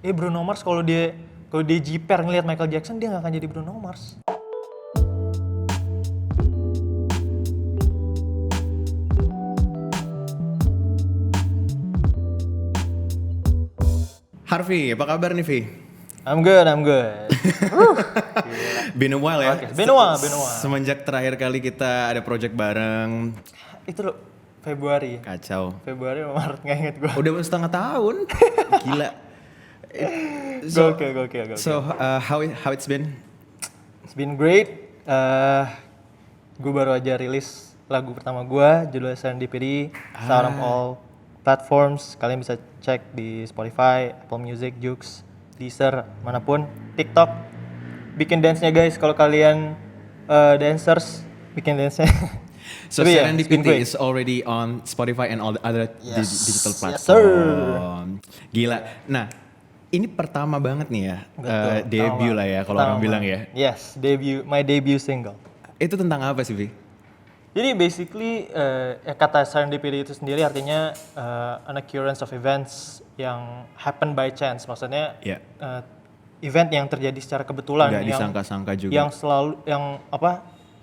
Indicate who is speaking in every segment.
Speaker 1: Bruno Mars kalau dia jiper ngelihat Michael Jackson, dia nggak akan jadi Bruno Mars.
Speaker 2: Harvey, apa kabar nih, Vi?
Speaker 1: I'm good.
Speaker 2: Been a while ya?
Speaker 1: Okay. Been a while.
Speaker 2: Semenjak terakhir kali kita ada project bareng.
Speaker 1: Itu loh, Februari.
Speaker 2: Kacau.
Speaker 1: Februari atau Maret, nggak inget gue.
Speaker 2: Udah setengah tahun. Gila.
Speaker 1: Gokil.
Speaker 2: So, how it's been?
Speaker 1: It's been great. Gue baru aja rilis lagu pertama gue, judulnya Serendipity, Sound of All Platforms. Kalian bisa cek di Spotify, Apple Music, Joox, Deezer, manapun. TikTok. Bikin dance-nya guys, kalau kalian dancers, bikin dance-nya.
Speaker 2: So
Speaker 1: Tapi
Speaker 2: Serendipity is already on Spotify and all the other digital platform.
Speaker 1: Yes, sir.
Speaker 2: Gila. Nah, ini pertama banget nih ya, debut lah ya kalau orang bilang ya.
Speaker 1: Yes, my debut single.
Speaker 2: Itu tentang apa sih, Vi?
Speaker 1: Jadi basically kata serendipity itu sendiri artinya an occurrence of events yang happen by chance. Maksudnya event yang terjadi secara kebetulan.
Speaker 2: Nggak disangka-sangka juga.
Speaker 1: Yang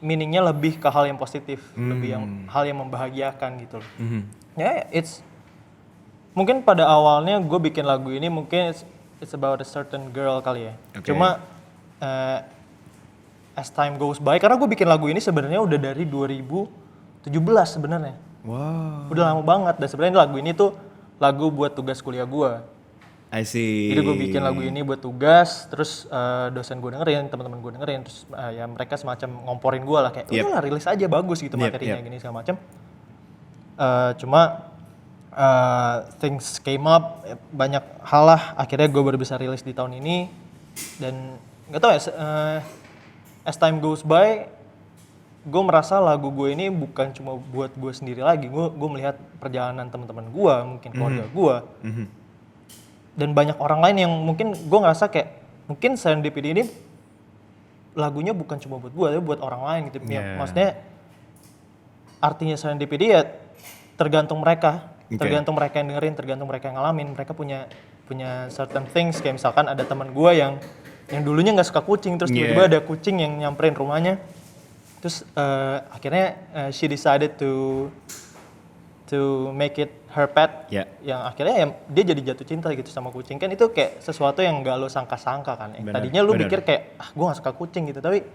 Speaker 1: meaningnya lebih ke hal yang positif, lebih hal yang membahagiakan gitu loh. Ya, mungkin pada awalnya gue bikin lagu ini mungkin it's about a certain girl kali ya. Okay. Cuma as time goes by, karena gue bikin lagu ini sebenarnya udah dari 2017 sebenarnya.
Speaker 2: Wow.
Speaker 1: Udah lama banget, dan sebenarnya lagu ini tuh lagu buat tugas kuliah gue.
Speaker 2: I see.
Speaker 1: Jadi gue bikin lagu ini buat tugas, terus dosen gue dengerin, teman-teman gue dengerin, terus ya mereka semacam ngomporin gue lah kayak, udahlah rilis aja bagus gitu materinya gini segala macam. Cuma things came up, banyak hal lah, akhirnya gue baru bisa rilis di tahun ini, dan nggak tahu ya. As time goes by, gue merasa lagu gue ini bukan cuma buat gue sendiri lagi. Gue melihat perjalanan teman-teman gue, mungkin keluarga gue, dan banyak orang lain yang mungkin gue ngerasa kayak mungkin Serendipity ini lagunya bukan cuma buat gue, tapi buat orang lain gitu. Ya, maksudnya artinya Serendipity ya tergantung mereka, tergantung mereka yang dengerin, tergantung mereka yang ngalamin. Mereka punya certain things, kayak misalkan ada teman gue yang dulunya nggak suka kucing, terus tiba-tiba ada kucing yang nyamperin rumahnya, terus akhirnya she decided to make it her pet, yang akhirnya dia jadi jatuh cinta gitu sama kucing. Kan itu kayak sesuatu yang nggak lo sangka-sangka kan. Tadinya lo pikir kayak gue nggak suka kucing gitu, tapi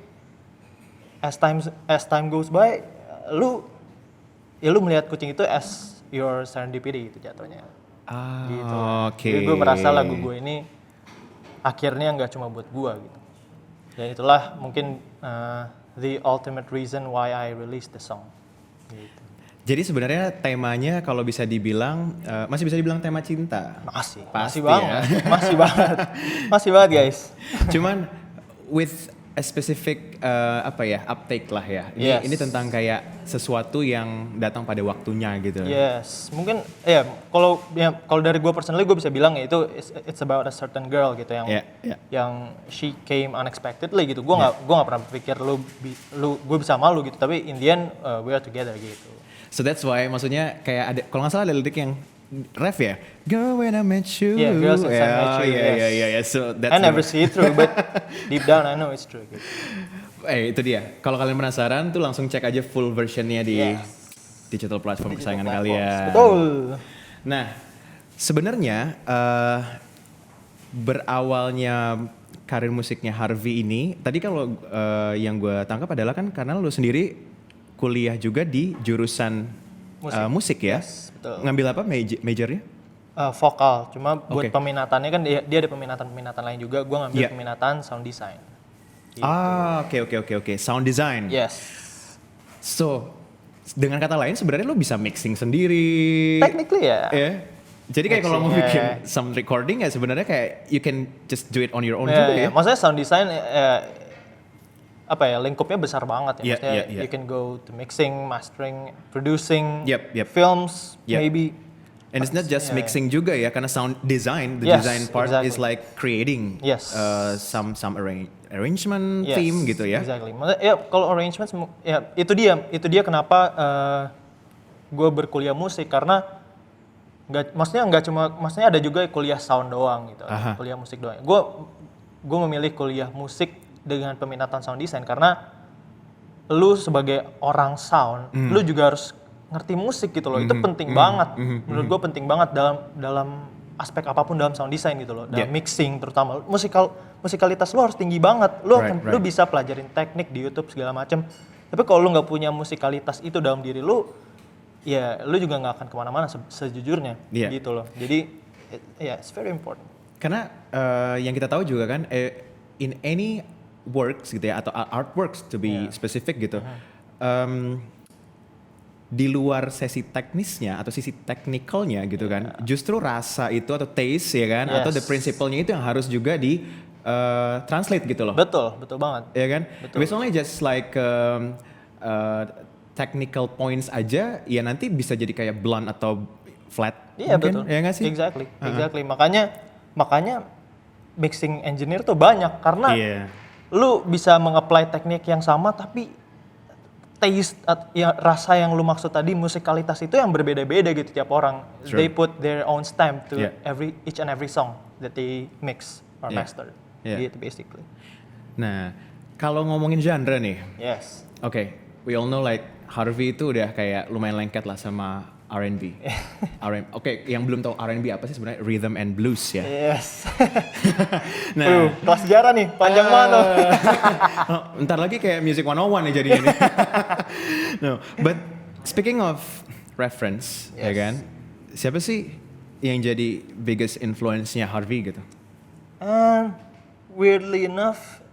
Speaker 1: as time goes by, lu melihat kucing itu as your serendipity gitu jatuhnya. Gitu. Jadi gue merasa lagu gue ini akhirnya nggak cuma buat gua gitu. Dan itulah mungkin the ultimate reason why I released the song. Gitu.
Speaker 2: Jadi sebenarnya temanya kalau bisa dibilang masih bisa dibilang tema cinta.
Speaker 1: Masih banget guys.
Speaker 2: Cuman with a specific uptake lah ya. Ini tentang kayak sesuatu yang datang pada waktunya gitu.
Speaker 1: Yes, mungkin kalau dari gue personally gue bisa bilang ya itu it's about a certain girl gitu yang she came unexpectedly gitu. Gue nggak pernah pikir gue bisa malu gitu, tapi in the end we are together gitu.
Speaker 2: So that's why maksudnya kayak ada, kalau nggak salah ada lirik yang ref ya, girl when I met you.
Speaker 1: Yeah, girls when I met you.
Speaker 2: Yeah. So that's
Speaker 1: I never see it through, but deep down I know it's true. Gitu.
Speaker 2: Itu dia. Kalau kalian penasaran tuh langsung cek aja full versionnya di digital platform kesayangan kalian.
Speaker 1: Betul.
Speaker 2: Nah, sebenarnya berawalnya karir musiknya Harvey ini, tadi kalau yang gue tangkap adalah kan karena lu sendiri kuliah juga di jurusan musik ya?
Speaker 1: Yes, betul.
Speaker 2: Ngambil apa majornya?
Speaker 1: Vokal, cuma buat peminatannya kan dia ada peminatan lain juga. Gue ngambil peminatan sound design. Gitu.
Speaker 2: Oke. Sound design.
Speaker 1: Yes.
Speaker 2: So, dengan kata lain sebenarnya lo bisa mixing sendiri.
Speaker 1: Technically ya.
Speaker 2: Jadi kayak kalau mau bikin sound recording ya sebenarnya kayak you can just do it on your own juga ya.
Speaker 1: Maksudnya sound design lingkupnya besar banget ya. Maksudnya you can go to mixing, mastering, producing, films, maybe.
Speaker 2: And it's not just mixing juga ya, karena sound design, the design part is like creating some arrangement theme gitu ya.
Speaker 1: Exactly. Ya kalau arrangements ya itu dia kenapa gue berkuliah musik, karena Maksudnya ada juga kuliah sound doang gitu,
Speaker 2: Aha.
Speaker 1: kuliah musik doang. Gue memilih kuliah musik dengan peminatan sound design karena lu sebagai orang sound, lu juga harus ngerti musik gitu loh. Itu penting banget. Menurut gue penting banget dalam aspek apapun dalam sound design gitu loh. Dalam
Speaker 2: Yeah.
Speaker 1: mixing terutama musikalitas lu harus tinggi banget. Lu bisa pelajarin teknik di YouTube segala macem. Tapi kalau lu nggak punya musikalitas itu dalam diri lu, ya lu juga nggak akan kemana-mana sejujurnya
Speaker 2: Iya.
Speaker 1: gitu loh. Jadi it's very important.
Speaker 2: Karena yang kita tahu juga kan in any works gitu ya atau artworks to be specific gitu. Di luar sesi teknisnya atau sisi technicalnya gitu kan, justru rasa itu atau taste ya kan, atau the
Speaker 1: Yes.
Speaker 2: principle-nya itu yang harus juga di translate gitu loh.
Speaker 1: Betul banget.
Speaker 2: Ya kan?
Speaker 1: Betul.
Speaker 2: If it's only just like technical points aja, ya nanti bisa jadi kayak blunt atau flat.
Speaker 1: Iya
Speaker 2: mungkin,
Speaker 1: betul.
Speaker 2: Ya nggak sih?
Speaker 1: Exactly. Makanya mixing engineer tuh banyak karena
Speaker 2: Iya.
Speaker 1: lu bisa mengapply teknik yang sama tapi taste rasa yang lu maksud tadi musikalitas itu yang berbeda-beda gitu tiap orang.
Speaker 2: Sure.
Speaker 1: They put their own stamp to
Speaker 2: Yeah.
Speaker 1: each and every song that they mix or
Speaker 2: Yeah.
Speaker 1: master.
Speaker 2: Yeah.
Speaker 1: Gitu basically.
Speaker 2: Nah, kalau ngomongin genre nih,
Speaker 1: Yes.
Speaker 2: oke, we all know like Harvey itu udah kayak lumayan lengket lah sama R&B. Oke, yang belum tahu R&B apa sih sebenarnya? Rhythm and blues ya.
Speaker 1: Yes.
Speaker 2: Nah,
Speaker 1: Kelas sejarah nih, panjang mana?
Speaker 2: Ntar lagi kayak Music 101 nih jadinya nih. No, but speaking of reference, ya
Speaker 1: Yes.
Speaker 2: kan? Siapa sih yang jadi biggest influence-nya Harvey gitu?
Speaker 1: Weirdly enough,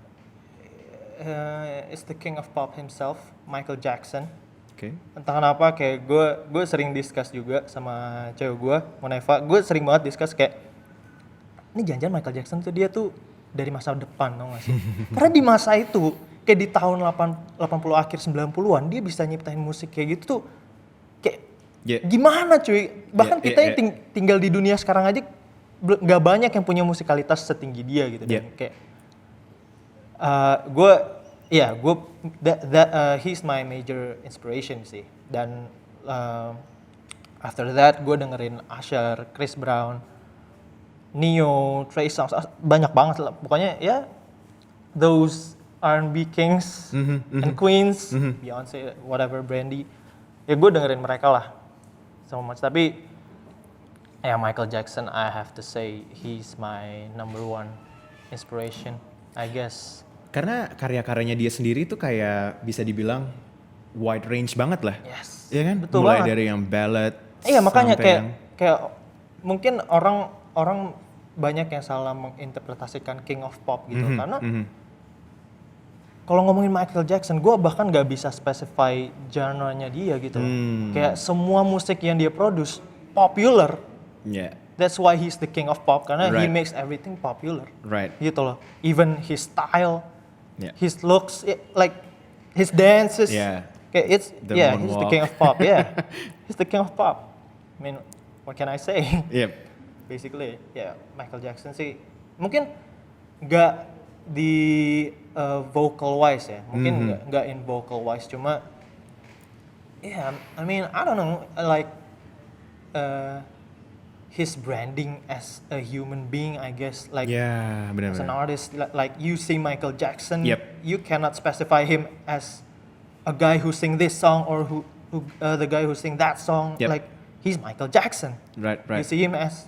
Speaker 1: it's the king of pop himself, Michael Jackson.
Speaker 2: Oke.
Speaker 1: Entah kenapa kayak gue sering discuss juga sama cewek gue, Moneva. Gue sering banget discuss kayak ini jangan-jangan Michael Jackson tuh dia tuh dari masa depan, tau gak sih? Karena di masa itu kayak di tahun 80 akhir 90-an dia bisa nyiptain musik kayak gitu tuh kayak
Speaker 2: Yeah.
Speaker 1: gimana cuy? Bahkan
Speaker 2: Yeah,
Speaker 1: kita
Speaker 2: yeah,
Speaker 1: yang tinggal di dunia sekarang aja nggak banyak yang punya musikalitas setinggi dia gitu. Dan
Speaker 2: Yeah.
Speaker 1: kayak he's my major inspiration sih. Dan after that gue dengerin Usher, Chris Brown, Neo, Trey Songz, banyak banget lah. Pokoknya ya those R&B kings and queens, Beyonce, whatever, Brandy. Ya gue dengerin mereka lah so much. Tapi ya Michael Jackson, I have to say he's my number one inspiration, I guess.
Speaker 2: Karena karya-karyanya dia sendiri tuh kayak bisa dibilang wide range banget lah.
Speaker 1: Yes.
Speaker 2: Iya kan?
Speaker 1: Betul
Speaker 2: Mulai
Speaker 1: banget.
Speaker 2: dari yang ballad.
Speaker 1: Iya makanya
Speaker 2: sampai
Speaker 1: kayak
Speaker 2: yang-
Speaker 1: kayak mungkin orang banyak yang salah menginterpretasikan King of Pop gitu karena kalau ngomongin Michael Jackson, gue bahkan gak bisa specify genre-nya dia gitu. Kayak semua musik yang dia produce popular.
Speaker 2: Yeah.
Speaker 1: That's why he's the king of pop karena he
Speaker 2: Right.
Speaker 1: makes everything popular.
Speaker 2: Right.
Speaker 1: Gitu loh. Even his style,
Speaker 2: Yeah.
Speaker 1: his looks, like his dances.
Speaker 2: Yeah.
Speaker 1: Kayak
Speaker 2: The
Speaker 1: he's the
Speaker 2: moonwalk.
Speaker 1: king of pop. Yeah, he's the king of pop. I mean, what can I say?
Speaker 2: Yep.
Speaker 1: Basically, ya Michael Jackson sih mungkin nggak di vocal wise ya, mungkin nggak in vocal wise, cuma I mean I don't know, like his branding as a human being, I guess, like
Speaker 2: Ya,
Speaker 1: as an
Speaker 2: benar-benar.
Speaker 1: artist, like you see Michael Jackson,
Speaker 2: Yep.
Speaker 1: you cannot specify him as a guy who sing this song or who the guy who sing that song,
Speaker 2: Yep.
Speaker 1: like he's Michael Jackson.
Speaker 2: Right,
Speaker 1: You
Speaker 2: right.
Speaker 1: see him as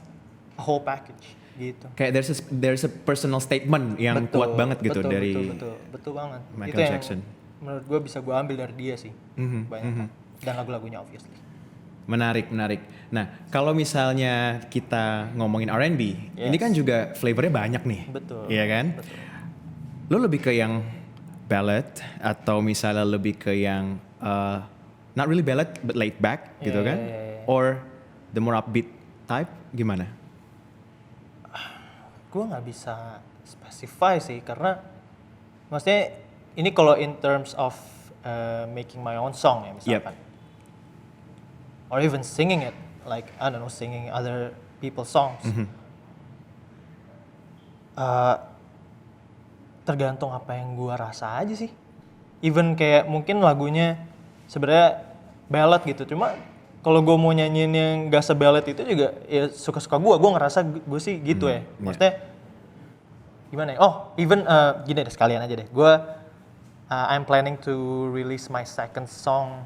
Speaker 1: a whole package gitu.
Speaker 2: Kayak there's a personal statement yang kuat banget gitu dari
Speaker 1: betul banget.
Speaker 2: Michael
Speaker 1: Itu yang
Speaker 2: Jackson.
Speaker 1: menurut gue bisa gue ambil dari dia sih. Banyak. Dan lagu-lagunya obviously.
Speaker 2: Menarik. Nah, kalau misalnya kita ngomongin R&B,
Speaker 1: Yes.
Speaker 2: ini kan juga flavornya banyak nih.
Speaker 1: Betul.
Speaker 2: Iya kan?
Speaker 1: Betul.
Speaker 2: Lo lebih ke yang ballad atau misalnya lebih ke yang not really ballad but laid back gitu
Speaker 1: Iya,
Speaker 2: kan?
Speaker 1: iya, iya.
Speaker 2: Or the more upbeat type gimana?
Speaker 1: Gue nggak bisa specify sih karena maksudnya ini kalau in terms of making my own song ya misalkan. Or even singing it, like I don't know, singing other people's songs. Tergantung apa yang gua rasa aja sih. Even kayak mungkin lagunya sebenarnya ballad gitu, cuma kalau gue mau nyanyiin yang gak sebelet itu juga ya suka-suka gue ngerasa gue sih gitu ya. Maksudnya gimana ya? Oh, even gini deh sekalian aja deh. I'm planning to release my second song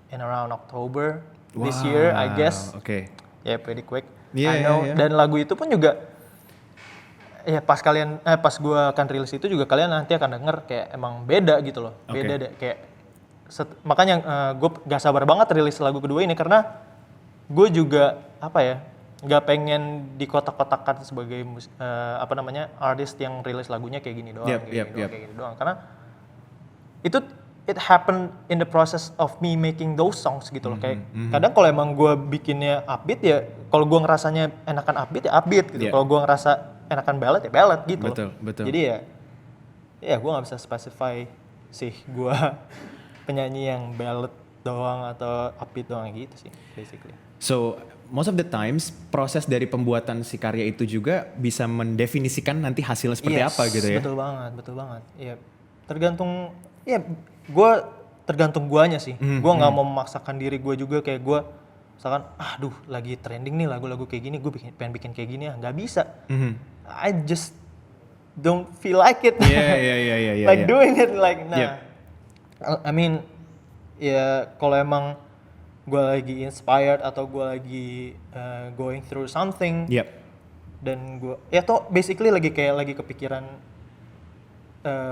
Speaker 1: in around October this year, I guess.
Speaker 2: Oke.
Speaker 1: Yeah, pretty quick.
Speaker 2: Yeah,
Speaker 1: I know.
Speaker 2: yeah.
Speaker 1: Dan lagu itu pun juga ya pas gue akan rilis itu juga kalian nanti akan denger kayak emang beda gitu loh. Beda deh kayak makanya gue gak sabar banget rilis lagu kedua ini karena gue juga apa ya nggak pengen dikotak-kotakan sebagai artis yang rilis lagunya kayak gini doang, kayak gini doang karena it happened in the process of me making those songs gitu loh. Kayak kadang kalau emang gue bikinnya upbeat ya kalau gue ngerasanya enakan upbeat ya upbeat gitu. Kalau gue ngerasa enakan ballad ya ballad gitu
Speaker 2: betul.
Speaker 1: Jadi ya gue nggak bisa specify sih gue penyanyi yang ballad doang atau upbeat doang gitu sih basically.
Speaker 2: So most of the times proses dari pembuatan si karya itu juga bisa mendefinisikan nanti hasilnya seperti apa gitu ya.
Speaker 1: Betul banget. Iya. Tergantung guanya sih. Gue nggak mau memaksakan diri gue juga kayak gue misalkan aduh lagi trending nih lagu-lagu kayak gini gue pengen bikin kayak gini ya nggak bisa. I just don't feel like it.
Speaker 2: Yeah.
Speaker 1: Like doing it like I mean ya kalau emang gue lagi inspired atau gue lagi going through something dan gue ya tuh basically lagi kepikiran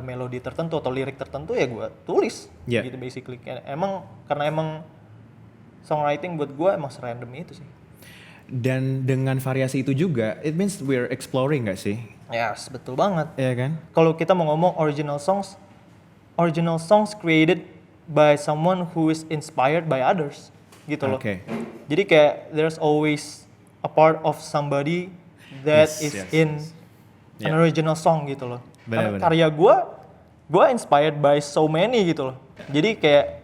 Speaker 1: melodi tertentu atau lirik tertentu ya gue tulis gitu basically karena emang songwriting buat gue emang serandom itu sih.
Speaker 2: Dan dengan variasi itu juga it means we're exploring gak sih?
Speaker 1: Yes, betul banget.
Speaker 2: Iya kan?
Speaker 1: Kalau kita mau ngomong original songs created by someone who is inspired by others gitu loh. Jadi kayak there's always a part of somebody that is in an original song gitu loh. Karena karya gue inspired by so many gitu loh. Jadi kayak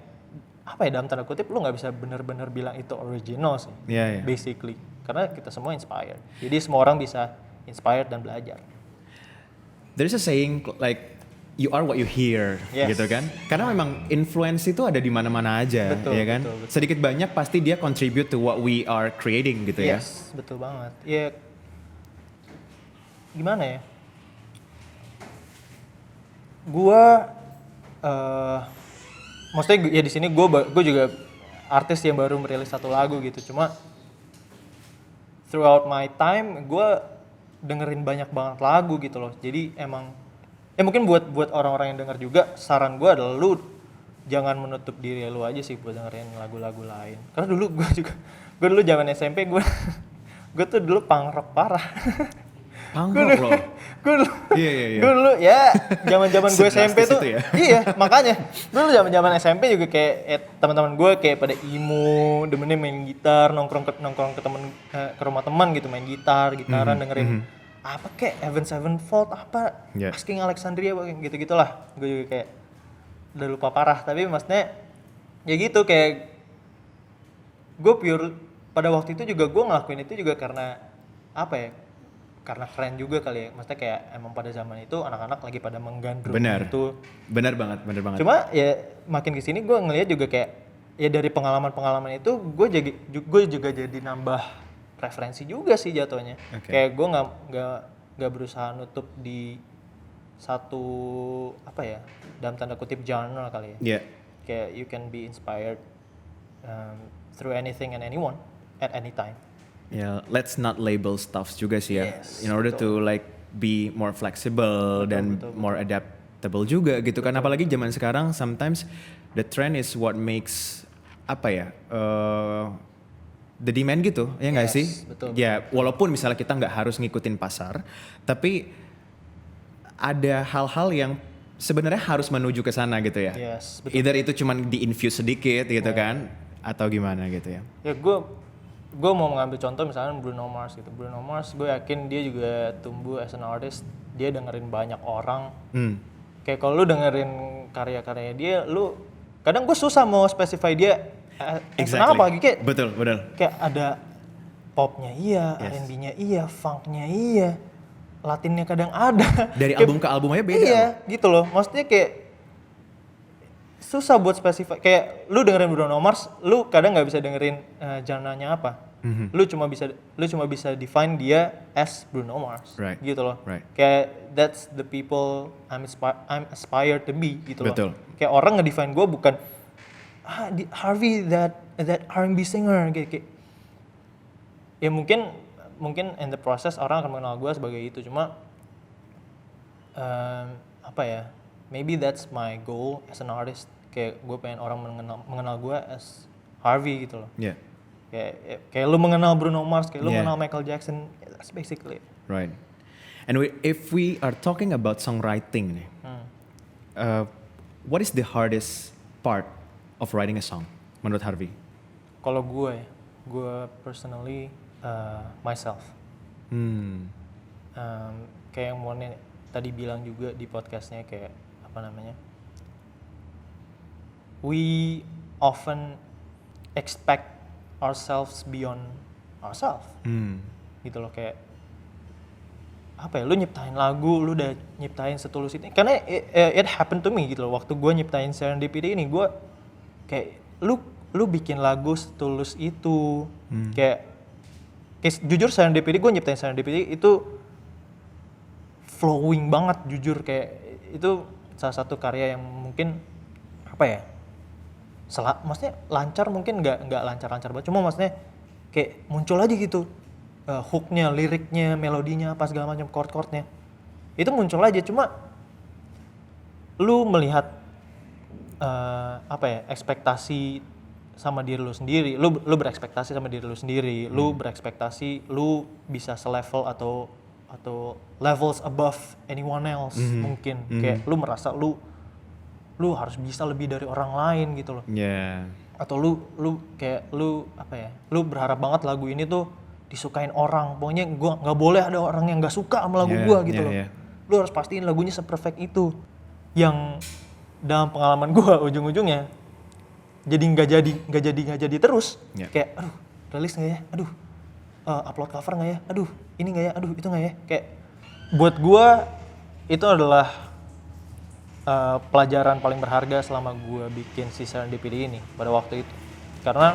Speaker 1: apa ya dalam tanda kutip lu nggak bisa benar-benar bilang itu original sih. Basically karena kita semua inspired. Jadi semua orang bisa inspired dan belajar.
Speaker 2: There's a saying like you are what you hear, gitu kan? Karena memang influence itu ada di mana-mana aja, ya kan? Betul. Sedikit banyak pasti dia contribute to what we are creating, gitu ya?
Speaker 1: Yes, betul banget. Ya, gimana ya? Maksudnya ya di sini gue juga artis yang baru merilis satu lagu gitu. Cuma throughout my time gue dengerin banyak banget lagu gitu loh. Jadi emang ya mungkin buat orang-orang yang denger juga saran gue adalah lu jangan menutup diri lu aja sih buat dengerin lagu-lagu lain. Karena dulu gue dulu zaman SMP gue tuh dulu punk rock parah.
Speaker 2: Punk rock loh.
Speaker 1: Gue dulu ya zaman gue SMP tuh ya? Iya makanya dulu zaman SMP juga kayak teman-teman gue kayak pada emo, demennya main gitar, nongkrong ke rumah teman gitu main gitaran dengerin apa kayak Avenged Sevenfold apa Asking Alexandria gitu-gitulah. Gue juga kayak udah lupa parah tapi maksudnya ya gitu kayak gue pure pada waktu itu juga gue ngelakuin itu juga karena apa ya karena keren juga kali ya maksudnya kayak emang pada zaman itu anak-anak lagi pada menggandrung itu benar banget cuma ya makin kesini gue ngelihat juga kayak ya dari pengalaman itu gue juga jadi nambah referensi juga sih jatuhnya. Kayak gue nggak berusaha nutup di satu apa ya dalam tanda kutip genre kali ya. Kayak you can be inspired through anything and anyone at any time.
Speaker 2: Let's not label stuff juga sih ya. In order to like be more flexible betul. More adaptable juga gitu kan. Apalagi zaman sekarang sometimes the trend is what makes apa ya the demand gitu ya nggak sih?
Speaker 1: Betul.
Speaker 2: Ya walaupun misalnya kita nggak harus ngikutin pasar, tapi ada hal-hal yang sebenarnya harus menuju ke sana gitu ya.
Speaker 1: Betul.
Speaker 2: Either itu cuman di-infuse sedikit gitu kan, atau gimana gitu ya.
Speaker 1: Ya gue mau mengambil contoh misalnya Bruno Mars gitu. Bruno Mars gue yakin dia juga tumbuh as an artist, dia dengerin banyak orang. Kayak kalau lu dengerin karya-karyanya dia, lu kadang gue susah mau specify dia. Kenapa kayak
Speaker 2: betul
Speaker 1: kayak ada popnya iya, R&B-nya iya, funknya iya, Latinnya kadang ada.
Speaker 2: Dari album ke album aja beda.
Speaker 1: Iya, gitu loh. Maksudnya kayak susah buat spesifik. Kayak lu dengerin Bruno Mars, lu kadang nggak bisa dengerin genre-nya apa. Lu cuma bisa define dia as Bruno Mars,
Speaker 2: Right.
Speaker 1: gitu loh.
Speaker 2: Right.
Speaker 1: Kayak that's the people I'm aspired to be, gitu loh.
Speaker 2: Betul.
Speaker 1: Kayak orang ngedefine gue bukan Harvey that R&B singer, kayak ya mungkin in the process orang akan mengenal gue sebagai itu. Cuma apa ya? Maybe that's my goal as an artist. Kayak gue pengen orang mengenal gue as Harvey gitu loh.
Speaker 2: Yeah.
Speaker 1: Kayak lu mengenal Bruno Mars, kayak lu
Speaker 2: Yeah.
Speaker 1: mengenal Michael Jackson. That's basically it.
Speaker 2: Right. And if we are talking about songwriting nih, what is the hardest part of writing a song menurut Harvey?
Speaker 1: Kalau gue personally myself. Kayak yang Mone tadi bilang juga di podcastnya, kayak apa namanya? We often expect ourselves beyond ourselves. Gitu loh, kayak apa ya, lu nyiptain lagu, lu udah nyiptain setulus ini. Karena it happened to me gitu loh, waktu gue nyiptain Serendipity ini, gue kayak lu bikin lagu setulus itu. Kayak jujur Serendipity, gue nyiptain Serendipity itu flowing banget, jujur. Kayak itu salah satu karya yang mungkin apa ya, maksudnya lancar, mungkin nggak lancar banget, cuma maksudnya kayak muncul aja gitu, hooknya, liriknya, melodinya, apa segala macam, chord-chordnya itu muncul aja. Cuma lu melihat apa ya, ekspektasi sama diri lu sendiri, lu berekspektasi sama diri lu sendiri, lu berekspektasi lu bisa selevel atau levels above anyone else. Mungkin kayak lu merasa lu harus bisa lebih dari orang lain gitu loh.
Speaker 2: Yeah.
Speaker 1: Atau lu kayak lu apa ya, lu berharap banget lagu ini tuh disukain orang, pokoknya gua nggak boleh ada orang yang nggak suka sama lagu gua gitu loh. Lu harus pastiin lagunya seperfect itu. Yang dalam pengalaman gua ujung-ujungnya jadi nggak jadi terus. Kayak aduh, rilis nggak ya, aduh upload cover nggak ya, aduh ini nggak ya, aduh itu nggak ya. Kayak buat gua itu adalah pelajaran paling berharga selama gue bikin si Serendipity ini pada waktu itu. Karena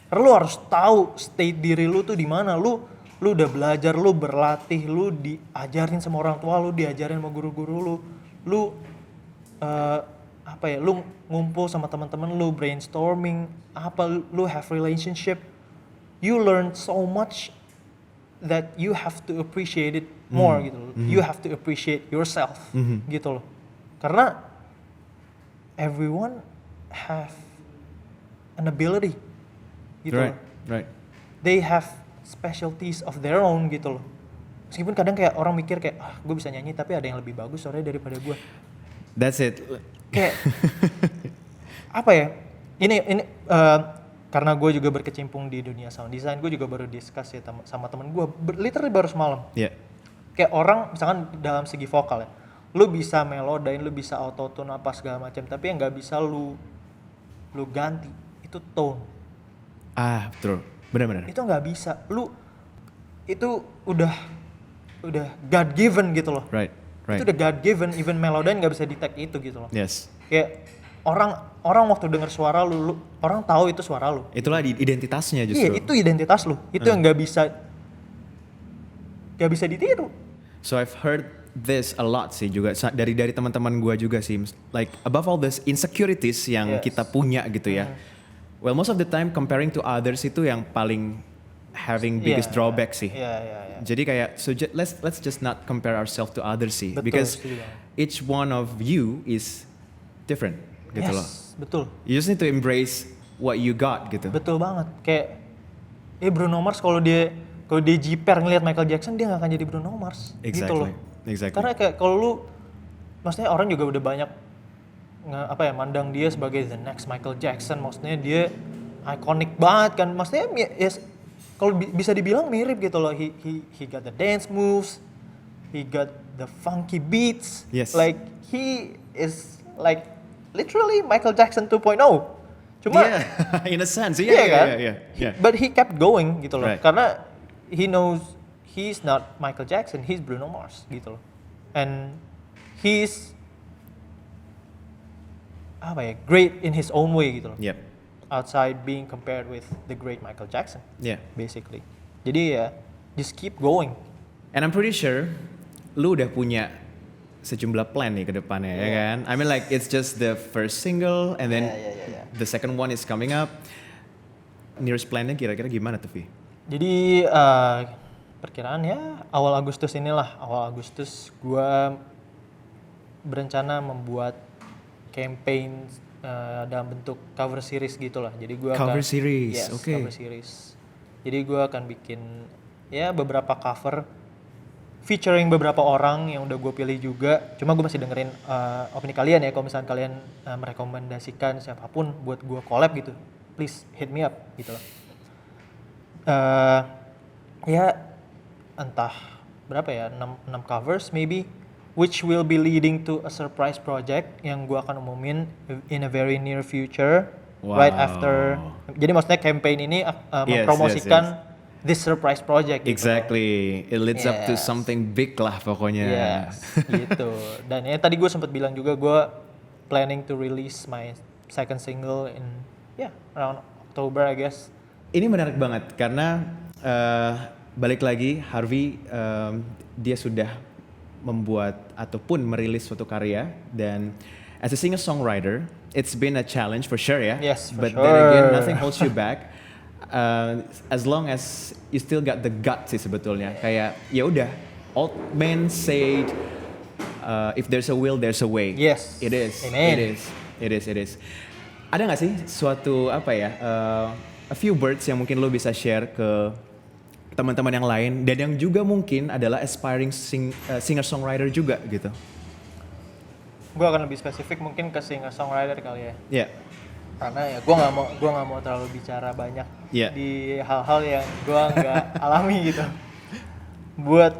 Speaker 1: lu harus tahu state diri lu tuh di mana. Lu udah belajar, lu berlatih, lu diajarin sama orang tua lu, diajarin sama guru-guru lu apa ya, lu ngumpul sama teman-teman lu, brainstorming apa, lu have relationship, you learn so much that you have to appreciate it more gitu loh. You have to appreciate yourself gitu loh. Karena everyone have an ability gitu loh.
Speaker 2: Right.
Speaker 1: They have specialties of their own gitu loh. Meskipun kadang kayak orang mikir kayak gue bisa nyanyi tapi ada yang lebih bagus suaranya daripada gue.
Speaker 2: That's it.
Speaker 1: Kayak apa ya? Ini karena gue juga berkecimpung di dunia sound design, gue juga baru discuss ya sama temen gue, literally baru semalam.
Speaker 2: Yeah.
Speaker 1: Kayak orang misalkan dalam segi vokal ya, lu bisa melodain, lu bisa autotune apa segala macam, tapi yang nggak bisa lu ganti itu tone.
Speaker 2: Betul, benar-benar.
Speaker 1: Itu nggak bisa, lu itu udah God given gitu loh.
Speaker 2: Right.
Speaker 1: Itu udah God given, even melodain nggak bisa detect itu gitu loh.
Speaker 2: Yes.
Speaker 1: Kayak orang waktu denger suara lu orang tahu itu suara lu.
Speaker 2: Itulah identitasnya justru.
Speaker 1: Iya, itu identitas lu. Itu yang nggak bisa ditiru.
Speaker 2: So I've heard this a lot sih juga dari teman-teman gue juga sih, like above all this insecurities yang kita punya gitu ya. Well, most of the time comparing to others itu yang paling having biggest drawback sih. Jadi kayak let's just not compare ourselves to others sih.
Speaker 1: Betul,
Speaker 2: because each one of you is different gitu loh.
Speaker 1: Betul.
Speaker 2: You just need to embrace what you got gitu.
Speaker 1: Betul banget. Kayak Bruno Mars kalau dia jiper ngelihat Michael Jackson, dia nggak akan jadi Bruno Mars.
Speaker 2: Exactly.
Speaker 1: Gitu loh.
Speaker 2: Exactly.
Speaker 1: Karena kayak kalau lu, maksudnya orang juga udah banyak mandang dia sebagai the next Michael Jackson. Maksudnya dia iconic banget kan. Maksudnya kalau bisa dibilang mirip gitu loh. He got the dance moves, he got the funky beats.
Speaker 2: Yes.
Speaker 1: Like he is like literally Michael Jackson 2.0. Cuma
Speaker 2: in a sense,
Speaker 1: yeah. But he kept going gitu loh.
Speaker 2: Right.
Speaker 1: Karena he knows he's not Michael Jackson, he's Bruno Mars gitu loh. And he's apa ya, great in his own way gitu loh.
Speaker 2: Yep.
Speaker 1: Outside being compared with the great Michael Jackson,
Speaker 2: Yeah.
Speaker 1: basically. Jadi ya, just keep going.
Speaker 2: And I'm pretty sure lu udah punya sejumlah plan nih ke depannya ya kan? I mean like it's just the first single and then
Speaker 1: Yeah.
Speaker 2: the second one is coming up. Nearest plan-nya kira-kira gimana tuh, Vi?
Speaker 1: Jadi perkiraan ya awal Agustus inilah. Awal Agustus gua berencana membuat campaign dalam bentuk cover series gitulah. Jadi gua
Speaker 2: Cover
Speaker 1: akan,
Speaker 2: series,
Speaker 1: yes,
Speaker 2: oke.
Speaker 1: cover series. Jadi gua akan bikin ya beberapa cover featuring beberapa orang yang udah gue pilih juga. Cuma gue masih dengerin opini kalian ya. Kalau misalnya kalian merekomendasikan siapapun buat gue collab gitu, please hit me up gitu loh. Ya entah berapa ya, 6 covers maybe, which will be leading to a surprise project yang gue akan umumin in a very near future, right
Speaker 2: Wow.
Speaker 1: after. Jadi maksudnya campaign ini
Speaker 2: Yes,
Speaker 1: mempromosikan this surprise project gitu.
Speaker 2: Exactly. It leads up to
Speaker 1: Yes.
Speaker 2: something big lah pokoknya.
Speaker 1: Yes, gitu. Dan ya tadi gue sempat bilang juga gue planning to release my second single in around October I guess.
Speaker 2: Ini menarik banget karena balik lagi Harvey dia sudah membuat ataupun merilis suatu karya dan as a singer songwriter it's been a challenge for sure ya.
Speaker 1: Yes, for
Speaker 2: But then again
Speaker 1: sure.
Speaker 2: nothing holds you back. As long as you still got the gut sih sebetulnya. Kayak ya udah old man said if there's a will there's a way.
Speaker 1: Yes.
Speaker 2: It is.
Speaker 1: Amen.
Speaker 2: It is. Ada nggak sih suatu apa ya a few words yang mungkin lo bisa share ke teman-teman yang lain dan yang juga mungkin adalah aspiring singer songwriter juga gitu.
Speaker 1: Gue akan lebih spesifik mungkin ke singer songwriter kali ya.
Speaker 2: Ya.
Speaker 1: Karena ya gue nggak mau terlalu bicara banyak
Speaker 2: Yeah.
Speaker 1: di hal-hal yang gue nggak alami gitu. Buat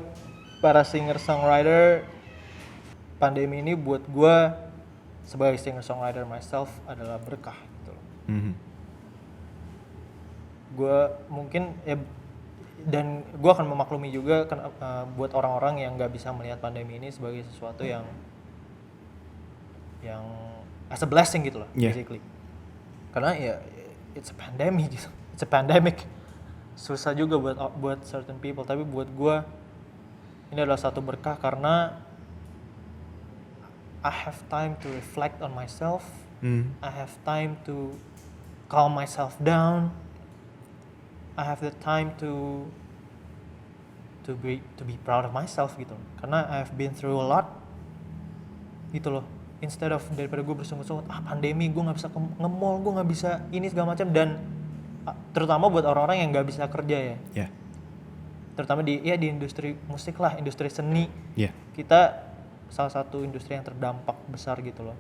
Speaker 1: para singer songwriter, pandemi ini buat gue sebagai singer songwriter myself adalah berkah gitu. Gue mungkin ya, dan gue akan memaklumi juga buat orang-orang yang nggak bisa melihat pandemi ini sebagai sesuatu yang as a blessing gitu loh,
Speaker 2: Yeah.
Speaker 1: basically. Karena ya it's a pandemic gitu. It's a pandemic. Susah juga buat certain people, tapi buat gue ini adalah satu berkah karena I have time to reflect on myself. I have time to calm myself down. I have the time to be proud of myself gitu. Karena I have been through a lot. Gitu loh. Instead of daripada gue bersungut-sungut, pandemi gue nggak bisa nge-mall, gue nggak bisa ini segala macam, dan terutama buat orang-orang yang nggak bisa kerja ya.
Speaker 2: Ya.
Speaker 1: Terutama di industri musik lah, industri seni.
Speaker 2: Ya.
Speaker 1: Kita salah satu industri yang terdampak besar gitu loh.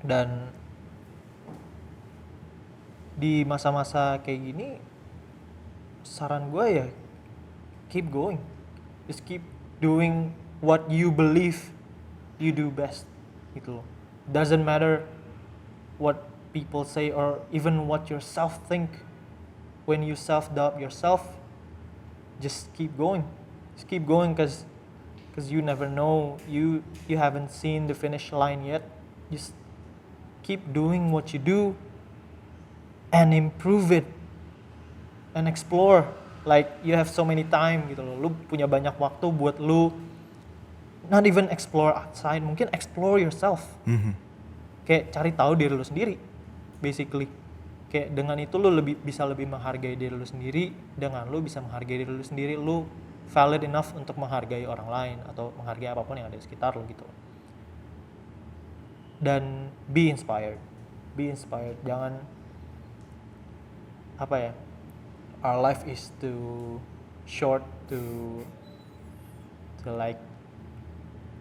Speaker 1: Dan di masa-masa kayak gini, saran gue ya keep going, just keep doing what you believe you do best gitu loh. Doesn't matter what people say or even what yourself think. When you self-doubt yourself, just keep going, cause you never know, you haven't seen the finish line yet. Just keep doing what you do and improve it and explore. Like you have so many time gitu loh. Lu punya banyak waktu buat lu not even explore outside, mungkin explore yourself. Kayak cari tahu diri lu sendiri, basically. Kayak dengan itu lu bisa lebih menghargai diri lu sendiri. Dengan lu bisa menghargai diri lu sendiri, lu valid enough untuk menghargai orang lain atau menghargai apapun yang ada di sekitar lu gitu. Dan be inspired. Jangan apa ya? Our life is too short to like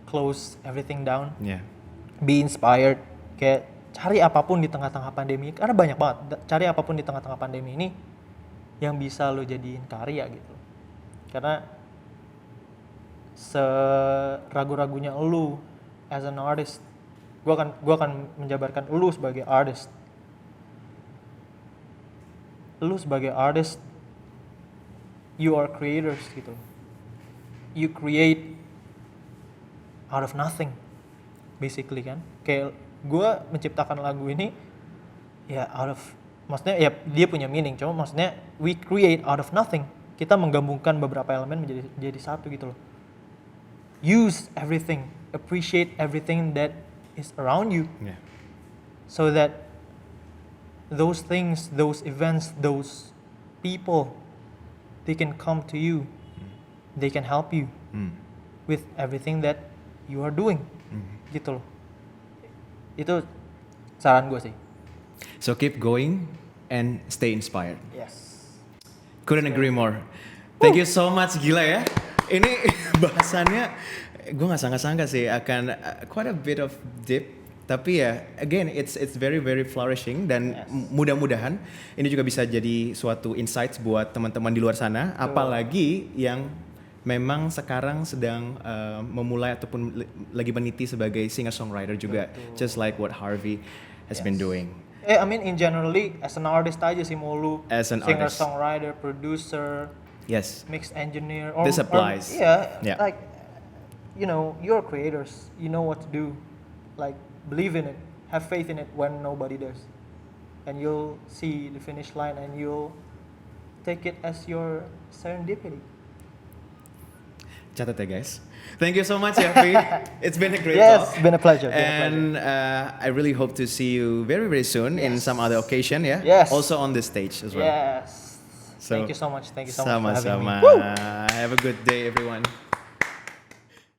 Speaker 1: close everything down.
Speaker 2: Ya.
Speaker 1: Be inspired. Kayak cari apapun di tengah-tengah pandemi, karena banyak banget. Cari apapun di tengah-tengah pandemi ini yang bisa lo jadiin karya gitu. Karena seragu-ragunya lo as an artist, gue akan menjabarkan lo sebagai artist. Lo sebagai artist, you are creators gitu. You create out of nothing, basically kan. Kayak gue menciptakan lagu ini ya maksudnya ya dia punya meaning, cuma maksudnya we create out of nothing. Kita menggabungkan beberapa elemen menjadi satu gitu loh. Use everything, appreciate everything that is around you,
Speaker 2: Yeah.
Speaker 1: so that those things, those events, those people, they can come to you, they can help you with everything that you are doing, gitu loh. Itu saran gue sih.
Speaker 2: So keep going and stay inspired.
Speaker 1: Yes.
Speaker 2: Couldn't agree more. Thank you so much, gila ya. Ini bahasannya gue nggak sangka-sangka sih akan quite a bit of deep. Tapi ya, again, it's very very flourishing dan mudah-mudahan ini juga bisa jadi suatu insights buat teman-teman di luar sana, apalagi yang memang sekarang sedang memulai ataupun lagi meniti sebagai singer-songwriter juga, just like what Harvey has been doing.
Speaker 1: I mean in generally as an artist aja sih mau lu
Speaker 2: As an artist.
Speaker 1: singer-songwriter, producer,
Speaker 2: Yes.
Speaker 1: mix engineer,
Speaker 2: This applies.
Speaker 1: Yeah,
Speaker 2: Yeah.
Speaker 1: like you know, you're creators. You know what to do. Like believe in it, have faith in it when nobody does, and you'll see the finish line, and you'll take it as your serendipity.
Speaker 2: Catat ya guys. Thank you so much, Yafi. It's been a great
Speaker 1: Yes,
Speaker 2: talk.
Speaker 1: been a pleasure.
Speaker 2: And I really hope to see you very very soon in some other occasion, yeah.
Speaker 1: Yes.
Speaker 2: Also on the stage as well.
Speaker 1: Yes.
Speaker 2: So,
Speaker 1: Thank you so much. Thank you so much for having me.
Speaker 2: Sama-sama. Have a good day, everyone.